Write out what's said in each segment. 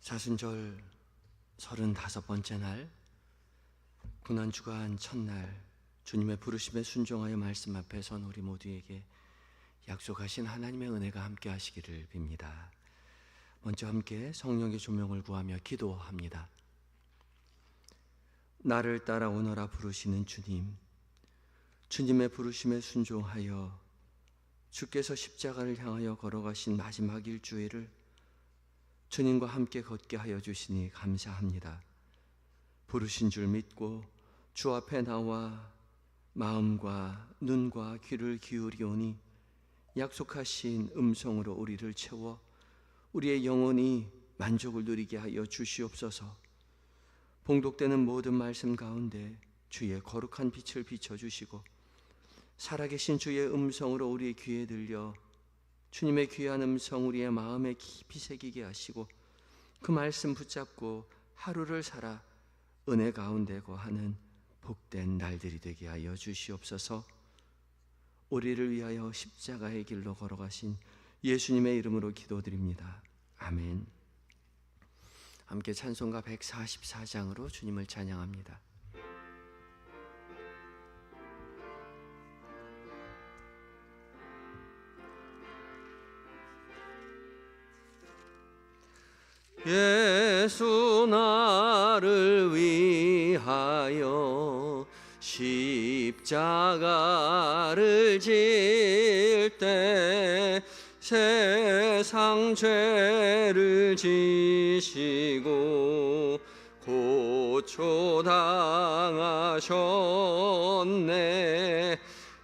사순절 35번째 날, 고난주간 첫날, 주님의 부르심에 순종하여 말씀 앞에 선 우리 모두에게 약속하신 하나님의 은혜가 함께 하시기를 빕니다. 먼저 함께 성령의 조명을 구하며 기도합니다. 나를 따라오너라 부르시는 주님, 주님의 부르심에 순종하여 주께서 십자가를 향하여 걸어가신 마지막 일주일을 주님과 함께 걷게 하여 주시니 감사합니다. 부르신 줄 믿고 주 앞에 나와 마음과 눈과 귀를 기울이오니 약속하신 음성으로 우리를 채워 우리의 영혼이 만족을 누리게 하여 주시옵소서. 봉독되는 모든 말씀 가운데 주의 거룩한 빛을 비춰주시고 살아계신 주의 음성으로 우리의 귀에 들려 주님의 귀한 음성 우리의 마음에 깊이 새기게 하시고 그 말씀 붙잡고 하루를 살아 은혜 가운데 거하는 복된 날들이 되게 하여 주시옵소서. 우리를 위하여 십자가의 길로 걸어가신 예수님의 이름으로 기도드립니다. 아멘. 함께 찬송가 144장으로 주님을 찬양합니다. 예수 나를 위하여 십자가를 질 때 세상 죄를 지시고 고초당하셨네.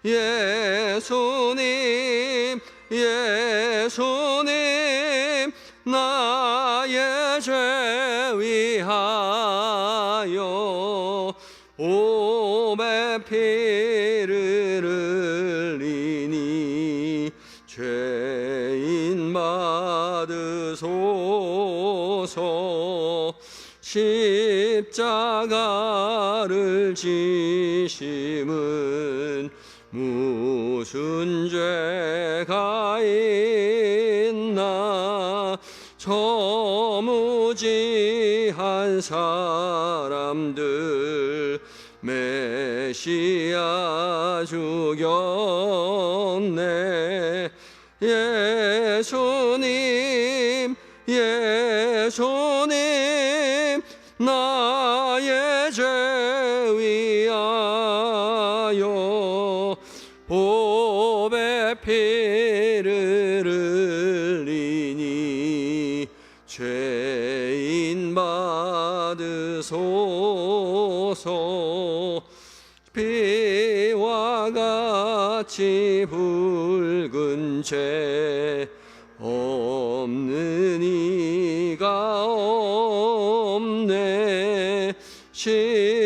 예수님 예수님 나의 죄 위하여 오매 피를 흘리니 죄인 받으소서. 십자가를 지심은 무슨 죄가 있나. 저무지한 사람들 메시아 죽였네. 예수님 예수님 나의 죄 위하여 보배 피를 흘리니 죄인 받으소서. 피와 같이 붉은 죄 없는 이가 없네. 십자가의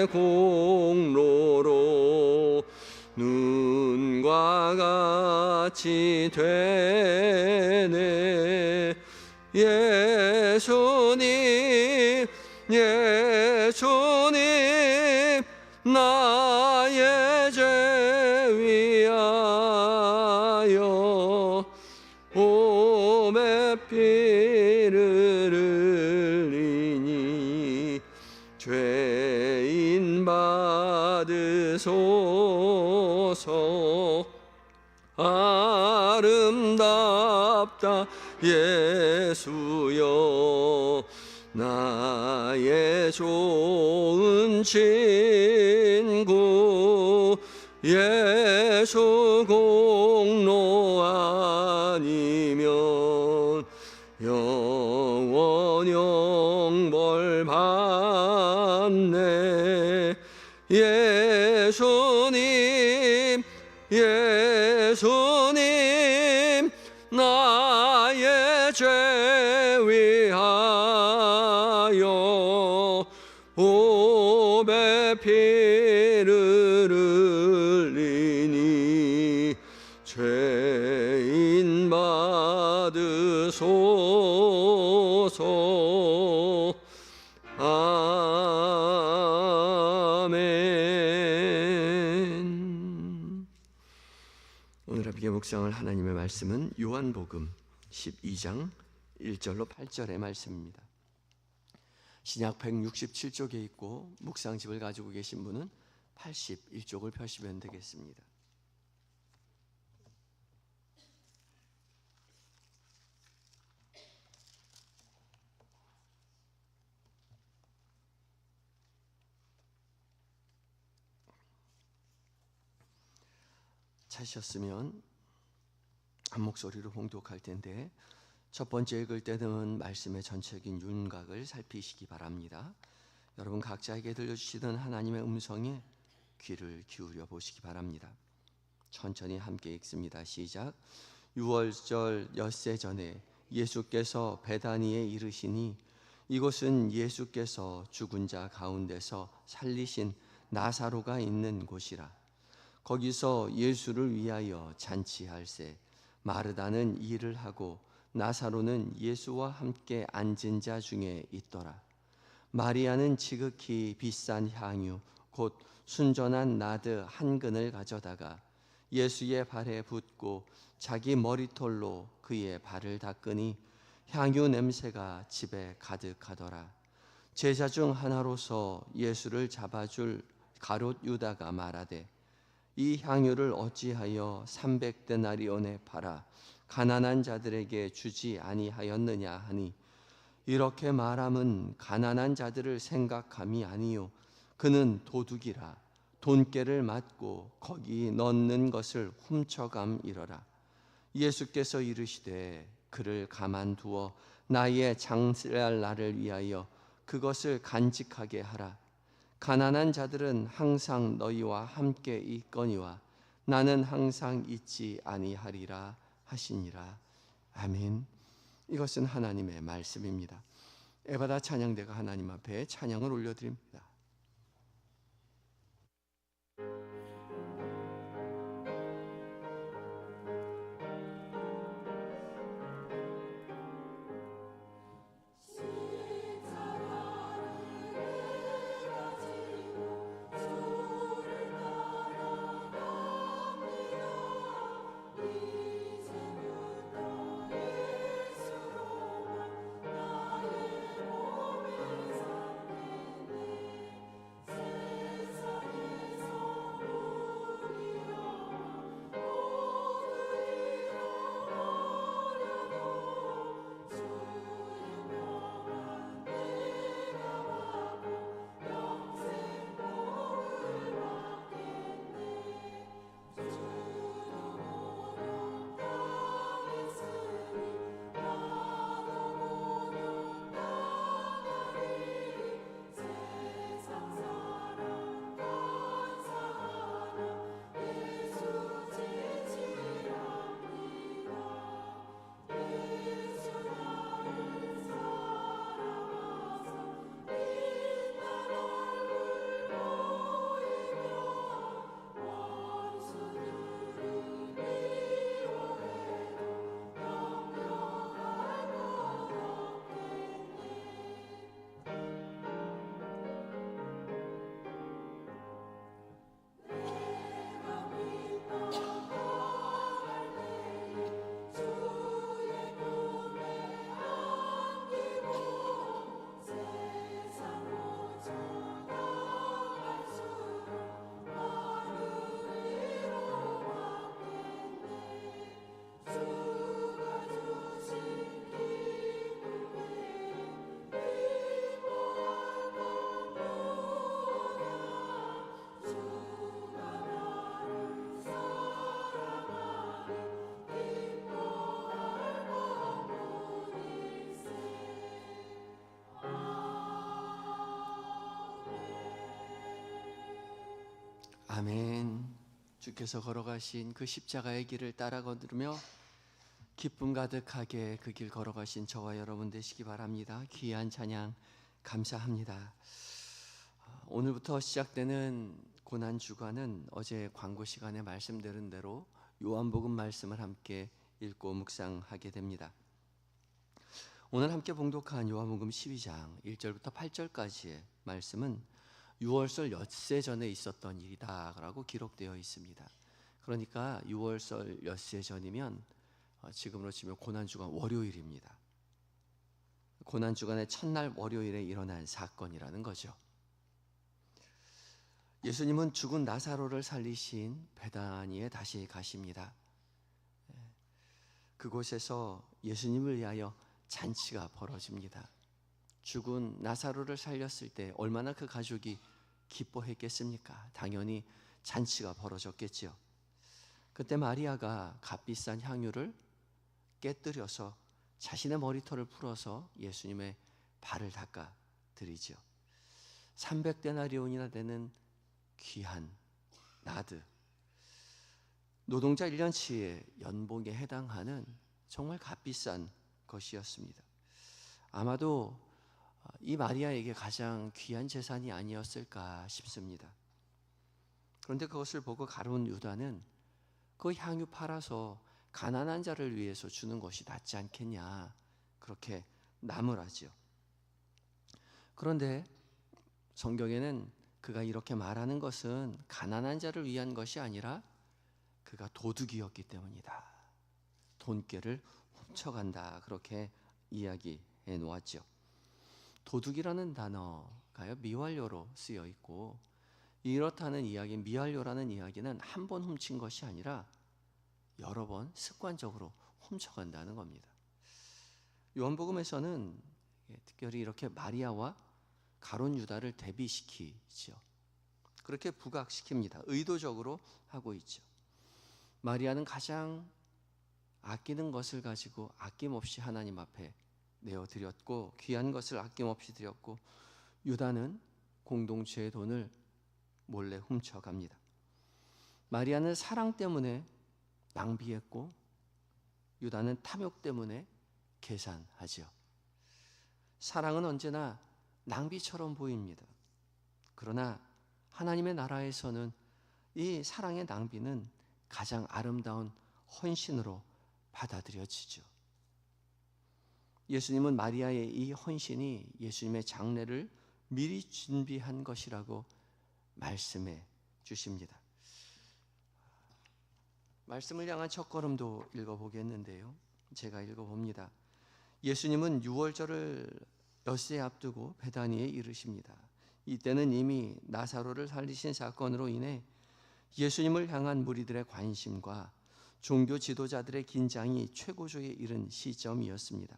공로로 눈과 같이 되네. 예수님 예수님 나의 죄 위하여 오매 피를 흘리니 죄인 받으소서. 아름답다 예수여 나의 좋은 친구. 예수 공로 아니면 영원 영벌 받네. 예수님 예수님 나의 죄 위하여 오배 피를 흘리니 죄인 받으소서. 아멘. 오늘 함께 묵상할 하나님의 말씀은 요한복음 12장 1절로 8절의 말씀입니다. 신약 167쪽에 있고 묵상집을 가지고 계신 분은 81쪽을 펴시면 되겠습니다. 찾으셨으면 한 목소리로 봉독할 텐데, 첫 번째 읽을 때는 말씀의 전체적인 윤곽을 살피시기 바랍니다. 여러분 각자에게 들려주시던 하나님의 음성에 귀를 기울여 보시기 바랍니다. 천천히 함께 읽습니다. 시작. 유월절 엿새 전에 예수께서 베다니에 이르시니 이곳은 예수께서 죽은 자 가운데서 살리신 나사로가 있는 곳이라. 거기서 예수를 위하여 잔치할세 마르다는 일을 하고 나사로는 예수와 함께 앉은 자 중에 있더라. 마리아는 지극히 비싼 향유 곧 순전한 나드 한 근을 가져다가 예수의 발에 붓고 자기 머리털로 그의 발을 닦으니 향유 냄새가 집에 가득하더라. 제자 중 하나로서 예수를 잡아줄 가롯 유다가 말하되 이 향유를 어찌하여 300데나리온에 팔아 가난한 자들에게 주지 아니하였느냐 하니, 이렇게 말함은 가난한 자들을 생각함이 아니요 그는 도둑이라 돈깨를 맞고 거기 넣는 것을 훔쳐감이러라. 예수께서 이르시되 그를 가만두어 나의 장세할 날을 위하여 그것을 간직하게 하라. 가난한 자들은 항상 너희와 함께 있거니와 나는 항상 있지 아니하리라 하시니라. 아멘. 이것은 하나님의 말씀입니다. 에바다 찬양대가 하나님 앞에 찬양을 올려드립니다. 아멘. 주께서 걸어가신 그 십자가의 길을 따라 걸으며 기쁨 가득하게 그 길 걸어가신 저와 여러분 되시기 바랍니다. 귀한 찬양 감사합니다. 오늘부터 시작되는 고난주간은 어제 광고 시간에 말씀드린 대로 요한복음 말씀을 함께 읽고 묵상하게 됩니다. 오늘 함께 봉독한 요한복음 12장 1절부터 8절까지의 말씀은 6월절 엿새 전에 있었던 일이다 라고 기록되어 있습니다. 그러니까 6월절 엿새 전이면 지금으로 치면 고난주간 월요일입니다. 고난주간의 첫날 월요일에 일어난 사건이라는 거죠. 예수님은 죽은 나사로를 살리신 베다니에 다시 가십니다. 그곳에서 예수님을 위하여 잔치가 벌어집니다. 죽은 나사로를 살렸을 때 얼마나 그 가족이 기뻐했겠습니까? 당연히 잔치가 벌어졌겠지요. 그때 마리아가 값비싼 향유를 깨뜨려서 자신의 머리털을 풀어서 예수님의 발을 닦아 드리죠. 300데나리온이나 되는 귀한 나드, 노동자 1년치의 연봉에 해당하는 정말 값비싼 것이었습니다. 아마도 이 마리아에게 가장 귀한 재산이 아니었을까 싶습니다. 그런데 그것을 보고 가룟 유다는 그 향유 팔아서 가난한 자를 위해서 주는 것이 낫지 않겠냐, 그렇게 나무라지요. 그런데 성경에는 그가 이렇게 말하는 것은 가난한 자를 위한 것이 아니라 그가 도둑이었기 때문이다. 돈깨를 훔쳐간다, 그렇게 이야기해 놓았죠. 도둑이라는 단어가요, 미완료로 쓰여 있고, 이렇다는 이야기, 미완료라는 이야기는 한 번 훔친 것이 아니라 여러 번 습관적으로 훔쳐간다는 겁니다. 요한복음에서는 특별히 이렇게 마리아와 가룟 유다를 대비시키죠. 그렇게 부각시킵니다. 의도적으로 하고 있죠. 마리아는 가장 아끼는 것을 가지고 아낌없이 하나님 앞에 내어드렸고, 귀한 것을 아낌없이 드렸고, 유다는 공동체의 돈을 몰래 훔쳐갑니다. 마리아는 사랑 때문에 낭비했고, 유다는 탐욕 때문에 계산하죠. 사랑은 언제나 낭비처럼 보입니다. 그러나 하나님의 나라에서는 이 사랑의 낭비는 가장 아름다운 헌신으로 받아들여지죠. 예수님은 마리아의 이 헌신이 예수님의 장례를 미리 준비한 것이라고 말씀해 주십니다. 말씀을 향한 첫걸음도 읽어보겠는데요. 제가 읽어봅니다. 예수님은 유월절을 엿새 앞두고 베다니에 이르십니다. 이때는 이미 나사로를 살리신 사건으로 인해 예수님을 향한 무리들의 관심과 종교 지도자들의 긴장이 최고조에 이른 시점이었습니다.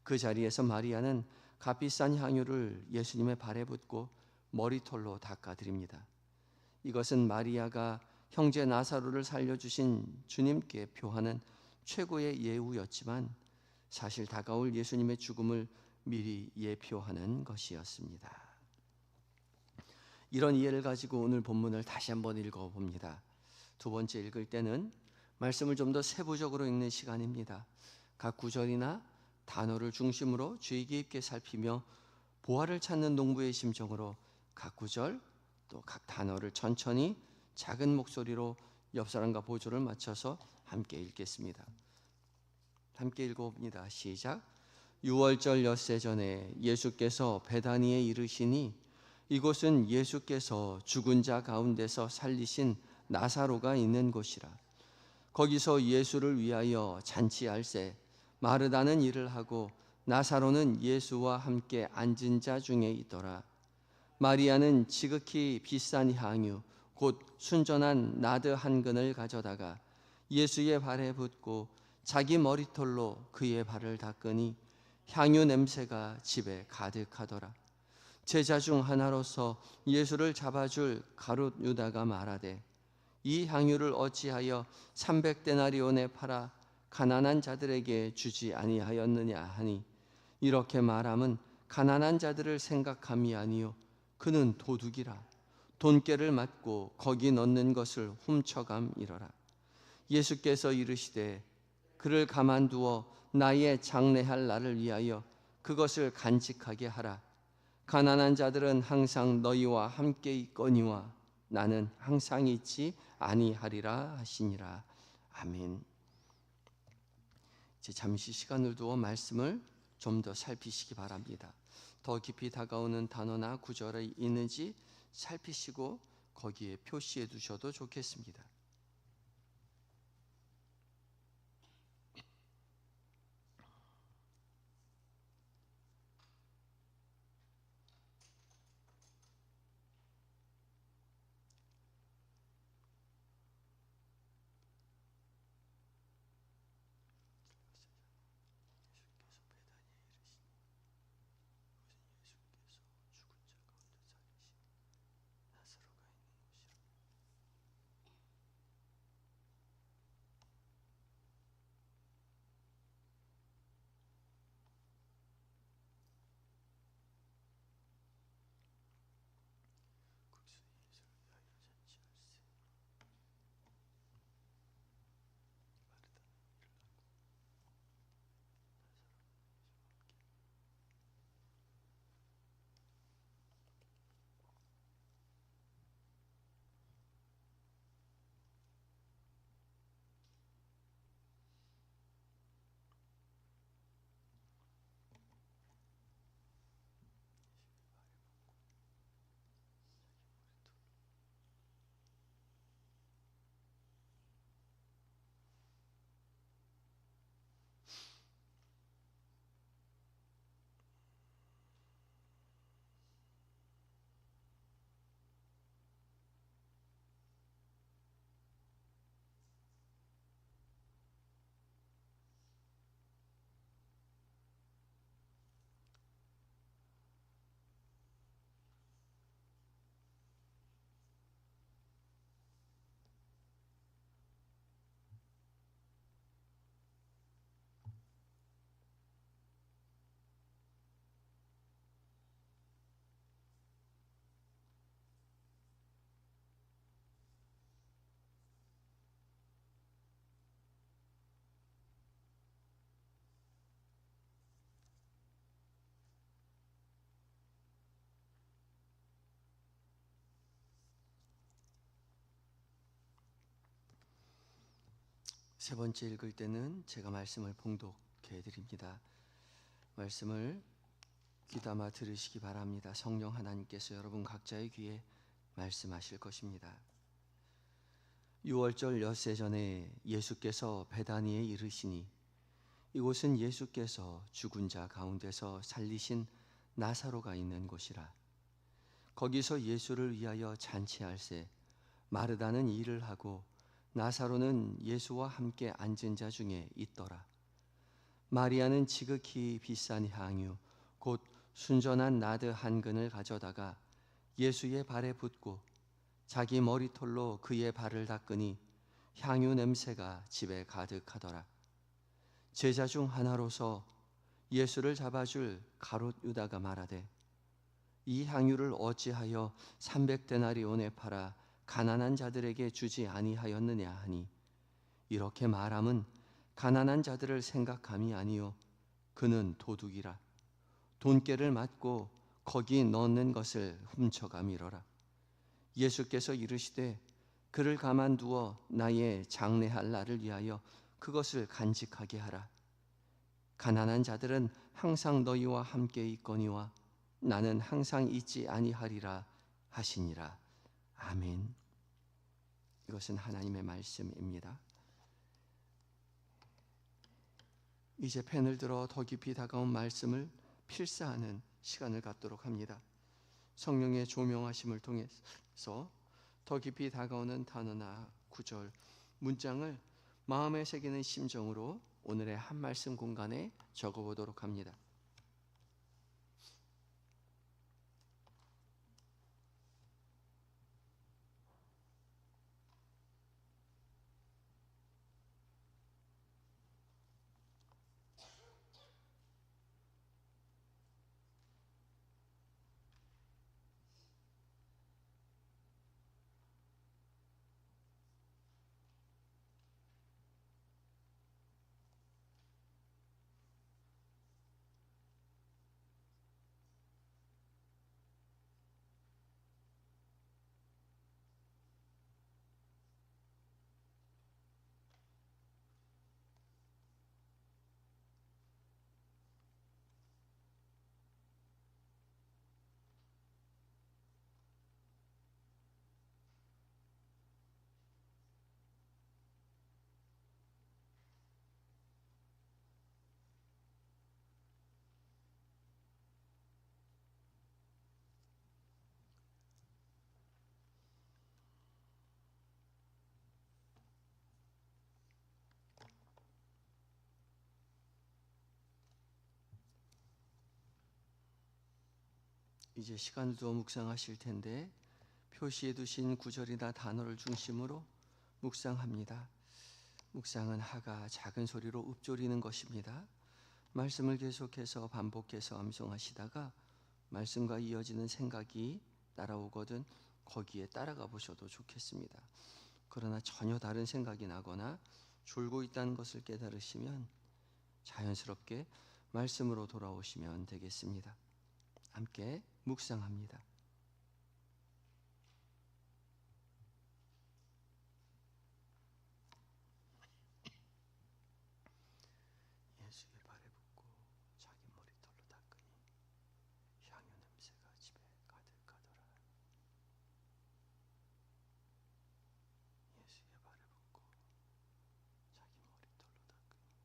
그 자리에서 마리아는 값비싼 향유를 예수님의 발에 붓고 머리털로 닦아드립니다. 이것은 마리아가 형제 나사로를 살려주신 주님께 표하는 최고의 예우였지만 사실 다가올 예수님의 죽음을 미리 예표하는 것이었습니다. 이런 이해를 가지고 오늘 본문을 다시 한번 읽어봅니다. 두 번째 읽을 때는 말씀을 좀 더 세부적으로 읽는 시간입니다. 각 구절이나 단어를 중심으로 주의 깊게 살피며 보화를 찾는 농부의 심정으로 각 구절 또 각 단어를 천천히 작은 목소리로 옆 사람과 보조를 맞춰서 함께 읽겠습니다. 함께 읽어봅니다. 시작. 유월절 엿새 전에 예수께서 베다니에 이르시니 이곳은 예수께서 죽은 자 가운데서 살리신 나사로가 있는 곳이라. 거기서 예수를 위하여 잔치할세 마르다는 일을 하고 나사로는 예수와 함께 앉은 자 중에 있더라. 마리아는 지극히 비싼 향유 곧 순전한 나드 한 근을 가져다가 예수의 발에 붓고 자기 머리털로 그의 발을 닦으니 향유 냄새가 집에 가득하더라. 제자 중 하나로서 예수를 잡아줄 가룟 유다가 말하되 이 향유를 어찌하여 300데나리온에 팔아 가난한 자들에게 주지 아니하였느냐 하니 이렇게 말함은 가난한 자들을 생각함이 아니요 그는 도둑이라 돈깨를 맞고 거기 넣는 것을 훔쳐감이러라. 예수께서 이르시되 그를 가만두어 나의 장례할 날을 위하여 그것을 간직하게 하라. 가난한 자들은 항상 너희와 함께 있거니와 나는 항상 있지 아니하리라 하시니라. 아멘. 이제 잠시 시간을 두어 말씀을 좀 더 살피시기 바랍니다. 더 깊이 다가오는 단어나 구절이 있는지 살피시고 거기에 표시해 두셔도 좋겠습니다. 세 번째 읽을 때는 제가 말씀을 봉독해 드립니다. 말씀을 귀담아 들으시기 바랍니다. 성령 하나님께서 여러분 각자의 귀에 말씀하실 것입니다. 6월절 엿새 전에 예수께서 베다니에 이르시니 이곳은 예수께서 죽은 자 가운데서 살리신 나사로가 있는 곳이라. 거기서 예수를 위하여 잔치할세 마르다는 일을 하고 나사로는 예수와 함께 앉은 자 중에 있더라. 마리아는 지극히 비싼 향유 곧 순전한 나드 한 근을 가져다가 예수의 발에 붓고 자기 머리털로 그의 발을 닦으니 향유 냄새가 집에 가득하더라. 제자 중 하나로서 예수를 잡아줄 가롯 유다가 말하되 이 향유를 어찌하여 300데나리온에 팔아 가난한 자들에게 주지 아니하였느냐 하니 이렇게 말함은 가난한 자들을 생각함이 아니요 그는 도둑이라. 돈깨를 맞고 거기 넣는 것을 훔쳐가 밀어라. 예수께서 이르시되 그를 가만두어 나의 장례할 날을 위하여 그것을 간직하게 하라. 가난한 자들은 항상 너희와 함께 있거니와 나는 항상 있지 아니하리라 하시니라. 아멘. 이것은 하나님의 말씀입니다. 이제 펜을 들어 더 깊이 다가온 말씀을 필사하는 시간을 갖도록 합니다. 성령의 조명하심을 통해서 더 깊이 다가오는 단어나 구절, 문장을 마음에 새기는 심정으로 오늘의 한 말씀 공간에 적어보도록 합니다. 이제 시간을 두어 묵상하실 텐데 표시해 두신 구절이나 단어를 중심으로 묵상합니다. 묵상은 하가 작은 소리로 읊조리는 것입니다. 말씀을 계속해서 반복해서 암송하시다가 말씀과 이어지는 생각이 따라오거든 거기에 따라가 보셔도 좋겠습니다. 그러나 전혀 다른 생각이 나거나 졸고 있다는 것을 깨달으시면 자연스럽게 말씀으로 돌아오시면 되겠습니다. 함께 묵상합니다. 예수의 발에 붓고 자기 머리털로 닦으니 향유 냄새가 집에 가득하더라. 예수의 발에 붓고 자기 머리털로 닦으니 예수의 발에 붓고 자기 머리털로 닦으니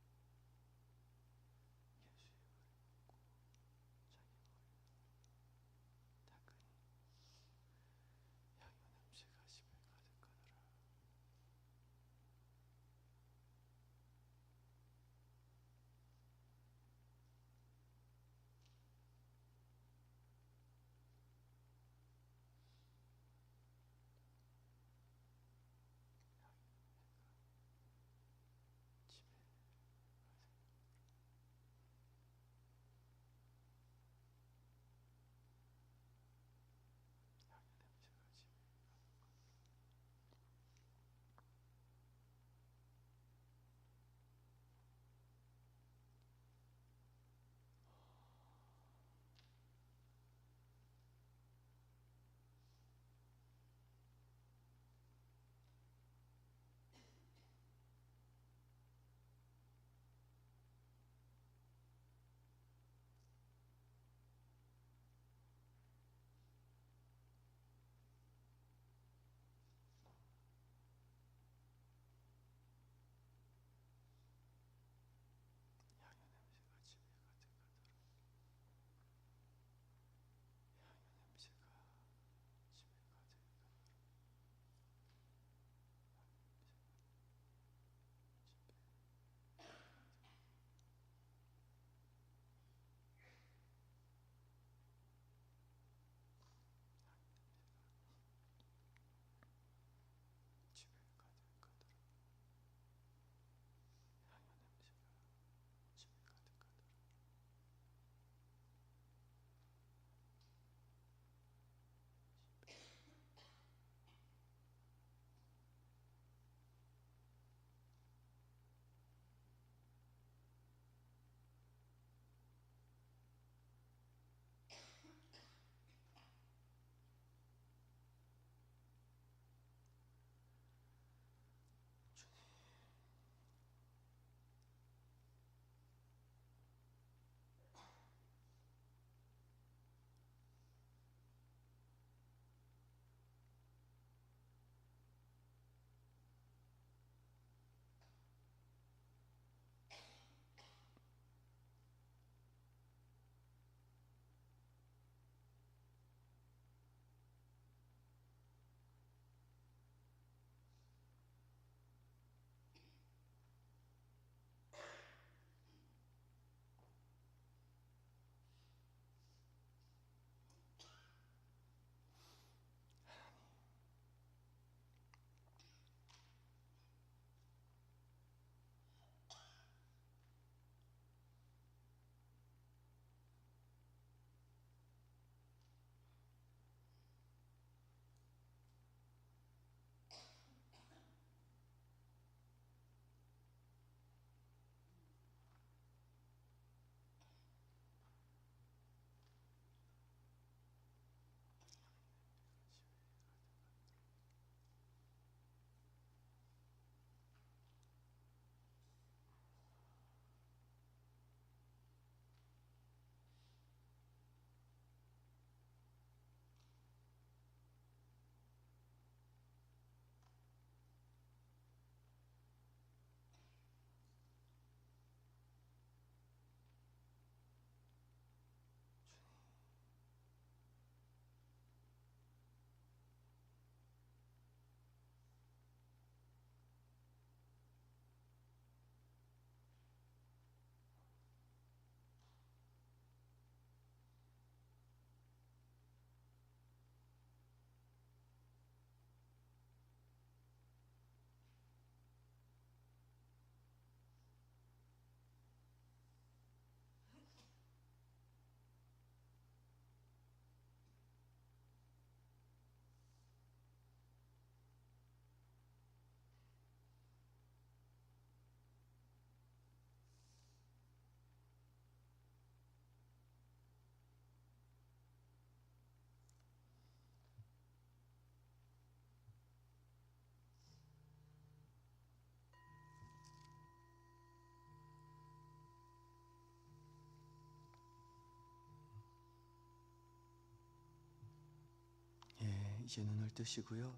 이제 눈을 뜨시고요.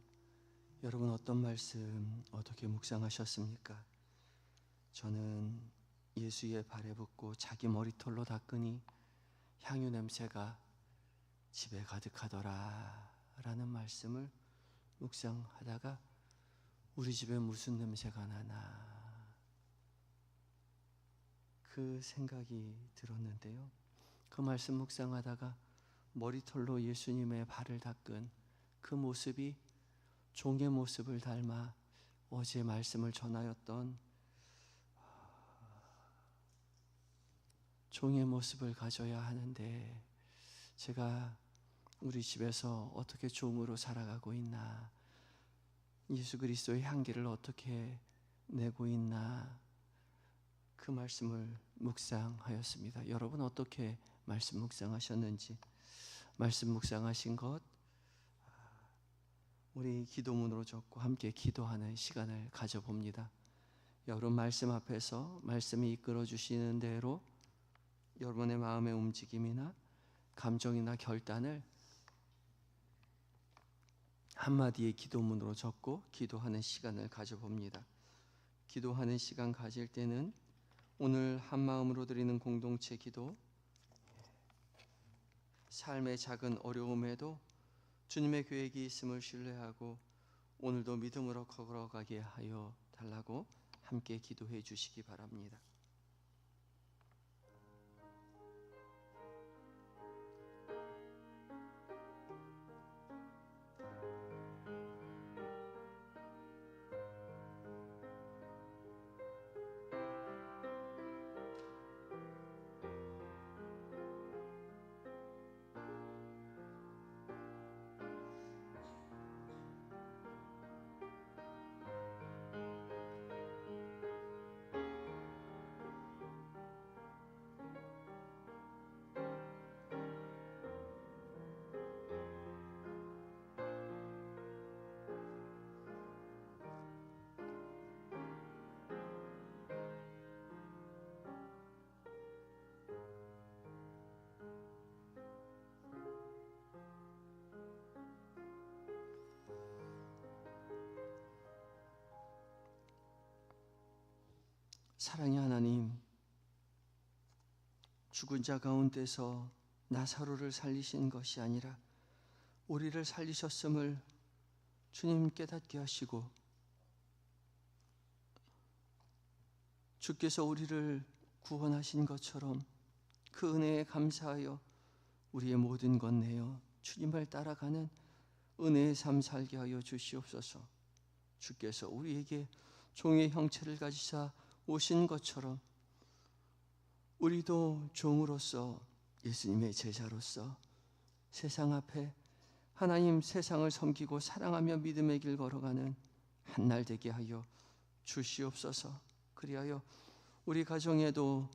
여러분 어떤 말씀 어떻게 묵상하셨습니까? 저는 예수의 발에 붓고 자기 머리털로 닦으니 향유 냄새가 집에 가득하더라 라는 말씀을 묵상하다가 우리 집에 무슨 냄새가 나나 그 생각이 들었는데요. 그 말씀 묵상하다가 머리털로 예수님의 발을 닦은 그 모습이 종의 모습을 닮아 어제 말씀을 전하였던 종의 모습을 가져야 하는데 제가 우리 집에서 어떻게 종으로 살아가고 있나, 예수 그리스도의 향기를 어떻게 내고 있나, 그 말씀을 묵상하였습니다. 여러분 어떻게 말씀 묵상하셨는지, 말씀 묵상하신 것 우리 기도문으로 적고 함께 기도하는 시간을 가져봅니다. 여러분 말씀 앞에서 말씀이 이끌어 주시는 대로 여러분의 마음의 움직임이나 감정이나 결단을 한마디의 기도문으로 적고 기도하는 시간을 가져봅니다. 기도하는 시간 가질 때는 오늘 한마음으로 드리는 공동체 기도, 삶의 작은 어려움에도 주님의 계획이 있음을 신뢰하고 오늘도 믿음으로 걸어가게 하여 달라고 함께 기도해 주시기 바랍니다. 사랑의 하나님, 죽은 자 가운데서 나사로를 살리신 것이 아니라 우리를 살리셨음을 주님 깨닫게 하시고 주께서 우리를 구원하신 것처럼 그 은혜에 감사하여 우리의 모든 것 내어 주님을 따라가는 은혜의 삶 살게 하여 주시옵소서. 주께서 우리에게 종의 형체를 가지사 오신 것처럼 우리도 종으로서 예수님의 제자로서 세상 앞에 하나님 세상을 섬기고 사랑하며 믿음의 길 걸어가는 한날 되게 하여 주시옵소서. 그리하여 우리 가정에도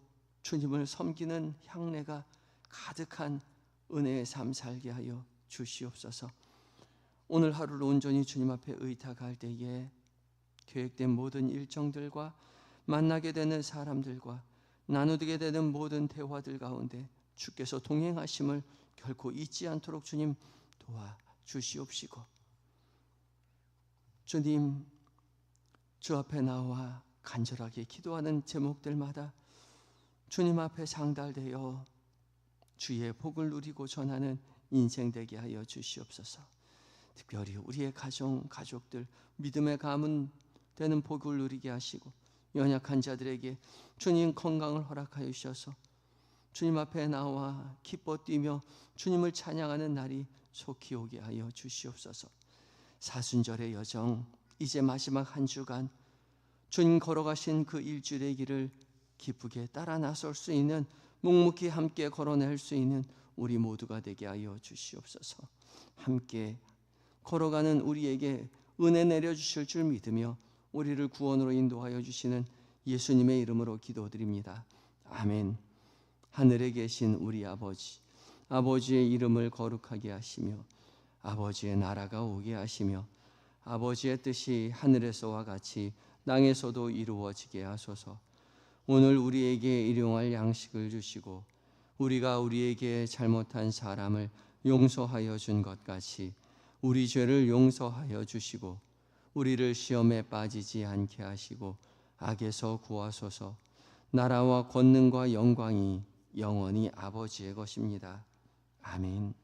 주님을 섬기는 향내가 가득한 은혜의 삶 살게 하여 주시옵소서. 오늘 하루를 온전히 주님 앞에 의탁할 때에 계획된 모든 일정들과 만나게 되는 사람들과 나누게 되는 모든 대화들 가운데 주께서 동행하심을 결코 잊지 않도록 주님 도와주시옵시고, 주님 주 앞에 나와 간절하게 기도하는 제목들마다 주님 앞에 상달되어 주의 복을 누리고 전하는 인생 되게 하여 주시옵소서. 특별히 우리의 가족들 믿음의 가문 되는 복을 누리게 하시고 연약한 자들에게 주님 건강을 허락하여 주셔서 주님 앞에 나와 기뻐 뛰며 주님을 찬양하는 날이 속히 오게 하여 주시옵소서. 사순절의 여정, 이제 마지막 한 주간 주님 걸어가신 그 일주일의 길을 기쁘게 따라 나설 수 있는, 묵묵히 함께 걸어낼 수 있는 우리 모두가 되게 하여 주시옵소서. 함께 걸어가는 우리에게 은혜 내려주실 줄 믿으며 우리를 구원으로 인도하여 주시는 예수님의 이름으로 기도드립니다. 아멘. 하늘에 계신 우리 아버지, 아버지의 이름을 거룩하게 하시며 아버지의 나라가 오게 하시며 아버지의 뜻이 하늘에서와 같이 땅에서도 이루어지게 하소서. 오늘 우리에게 일용할 양식을 주시고 우리가 우리에게 잘못한 사람을 용서하여 준 것 같이 우리 죄를 용서하여 주시고 우리를 시험에 빠지지 않게 하시고 악에서 구하소서. 나라와 권능과 영광이 영원히 아버지의 것입니다. 아멘.